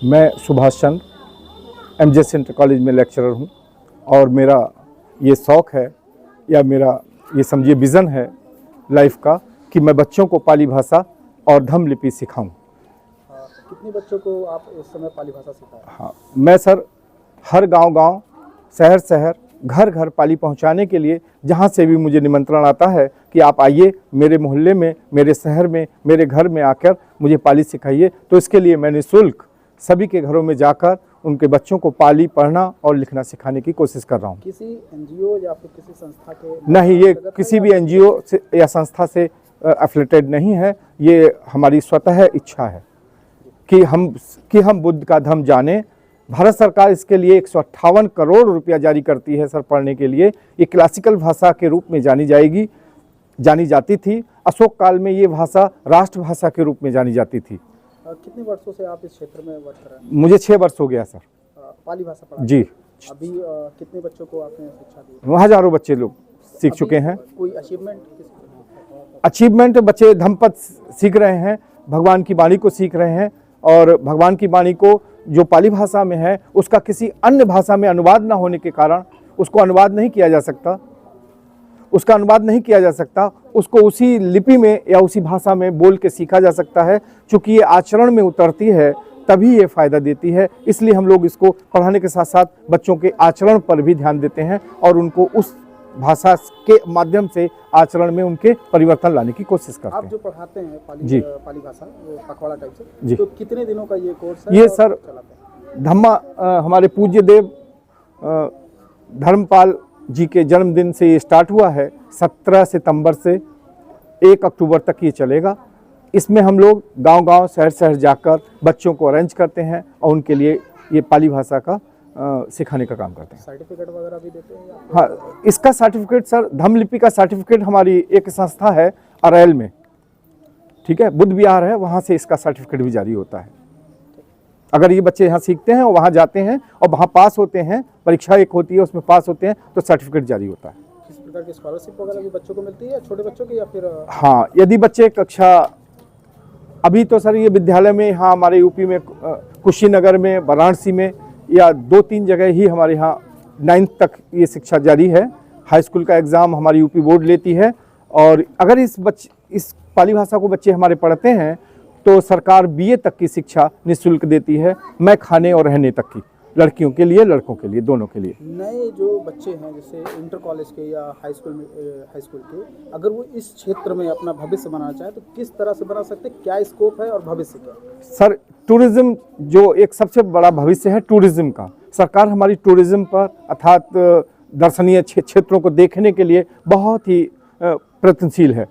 मैं Subhash Chandra MJ inter college में lecturer हूँ और मेरा ये शौक़ है या मेरा ये समझिए विज़न है लाइफ का कि मैं बच्चों को पाली भाषा और धम्म लिपि सिखाऊं। कितने बच्चों को आप इस समय पाली भाषा सिखाएं? हाँ, मैं सर हर गांव-गांव, शहर-शहर, घर-घर पाली पहुंचाने के लिए जहां से भी मुझे निमंत्रण आता है कि आप आइए मेरे मोहल्ले में, मेरे शहर में, मेरे घर में आकर मुझे पाली सिखाइए, तो इसके लिए मैं निःशुल्क सभी के घरों में जाकर उनके बच्चों को पाली पढ़ना और लिखना सिखाने की कोशिश कर रहा हूँ। किसी एनजीओ या फिर किसी संस्था के? नहीं, ये किसी भी एनजीओ से या संस्था से एफिलेटेड नहीं है। ये हमारी स्वतः इच्छा है कि हम बुद्ध का धम्म जाने। भारत सरकार इसके लिए 158 करोड़ रुपया जारी करती है सर पढ़ने के लिए। ये क्लासिकल भाषा के रूप में जानी जाती थी। अशोक काल में ये भाषा राष्ट्रभाषा के रूप में जानी जाती थी। कितने वर्षों से आप इस क्षेत्र में वर्क कर रहे हैं? मुझे 6 वर्ष हो गया सर पाली भाषा पढ़ा। जी। अभी कितने बच्चों को आपने शिक्षा दी? हजारों बच्चे लोग सीख चुके हैं। कोई अचीवमेंट? अचीवमेंट बच्चे धम्मपद सीख रहे हैं, भगवान की वाणी को सीख रहे हैं और भगवान की वाणी को जो पाली भाषा में है उसका किसी अन्य भाषा में अनुवाद ना होने के कारण उसको अनुवाद नहीं किया जा सकता। उसको उसी लिपि में या उसी भाषा में बोल के सीखा जा सकता है। चूँकि ये आचरण में उतरती है तभी ये फ़ायदा देती है, इसलिए हम लोग इसको पढ़ाने के साथ साथ बच्चों के आचरण पर भी ध्यान देते हैं और उनको उस भाषा के माध्यम से आचरण में उनके परिवर्तन लाने की कोशिश करते हैं। आप जो पढ़ाते हैं पाली भाषा पखवाड़ा टाइप से जी, तो कितने दिनों का ये कोर्स है? ये सर धम्मा हमारे पूज्य देव धर्मपाल जी के जन्मदिन से ये स्टार्ट हुआ है। 17 सितंबर से 1 अक्टूबर तक ये चलेगा। इसमें हम लोग गांव-गांव, शहर-शहर जाकर बच्चों को अरेंज करते हैं और उनके लिए ये पाली भाषा का सिखाने का काम करते हैं। सर्टिफिकेट वगैरह भी देते हैं? हाँ, इसका सर्टिफिकेट सर धम्म लिपि का सर्टिफिकेट हमारी एक संस्था है अरैल में, ठीक है, बुद्ध विहार है, वहाँ से इसका सर्टिफिकेट भी जारी होता है। अगर ये बच्चे यहाँ सीखते हैं और वहाँ जाते हैं और वहाँ पास होते हैं, परीक्षा एक होती है उसमें पास होते हैं तो सर्टिफिकेट जारी होता है। किस प्रकार की स्कॉलरशिप वगैरह भी बच्चों को मिलती है, छोटे बच्चों की या फिर? हाँ, यदि बच्चे कक्षा अभी तो सर ये विद्यालय में यहाँ हमारे यूपी में कुशीनगर में, वाराणसी में या 2-3 जगह ही हमारे यहाँ 9th तक ये शिक्षा जारी है। हाई स्कूल का एग्ज़ाम हमारी यूपी बोर्ड लेती है और अगर इस पाली भाषा को बच्चे हमारे पढ़ते हैं तो सरकार BA तक की शिक्षा निःशुल्क देती है, मैं खाने और रहने तक की, लड़कियों के लिए लड़कों के लिए, दोनों के लिए। नए जो बच्चे हैं जैसे इंटर कॉलेज के या हाई स्कूल के, अगर वो इस क्षेत्र में अपना भविष्य बनाना चाहे तो किस तरह से बना सकते, क्या स्कोप है और भविष्य क्या? सर टूरिज्म जो एक सबसे बड़ा भविष्य है टूरिज्म का। सरकार हमारी टूरिज्म पर अर्थात दर्शनीय क्षेत्रों को देखने के लिए बहुत ही प्रयत्नशील है।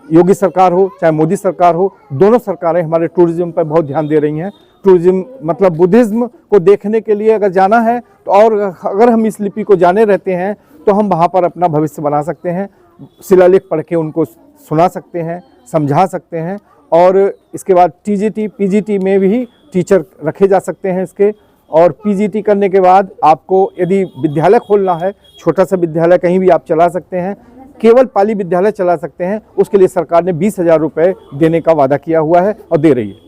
योगी सरकार हो चाहे मोदी सरकार हो, दोनों सरकारें हमारे टूरिज्म पर बहुत ध्यान दे रही हैं। टूरिज्म मतलब बुद्धिज़्म को देखने के लिए अगर जाना है तो और अगर हम इस लिपि को जाने रहते हैं तो हम वहाँ पर अपना भविष्य बना सकते हैं, शिलालेख पढ़ के उनको सुना सकते हैं, समझा सकते हैं और इसके बाद TGT PGT में भी टीचर रखे जा सकते हैं इसके। और PGT करने के बाद आपको यदि विद्यालय खोलना है, छोटा सा विद्यालय कहीं भी आप चला सकते हैं, केवल पाली विद्यालय चला सकते हैं, उसके लिए सरकार ने 20,000 रुपये देने का वादा किया हुआ है और दे रही है।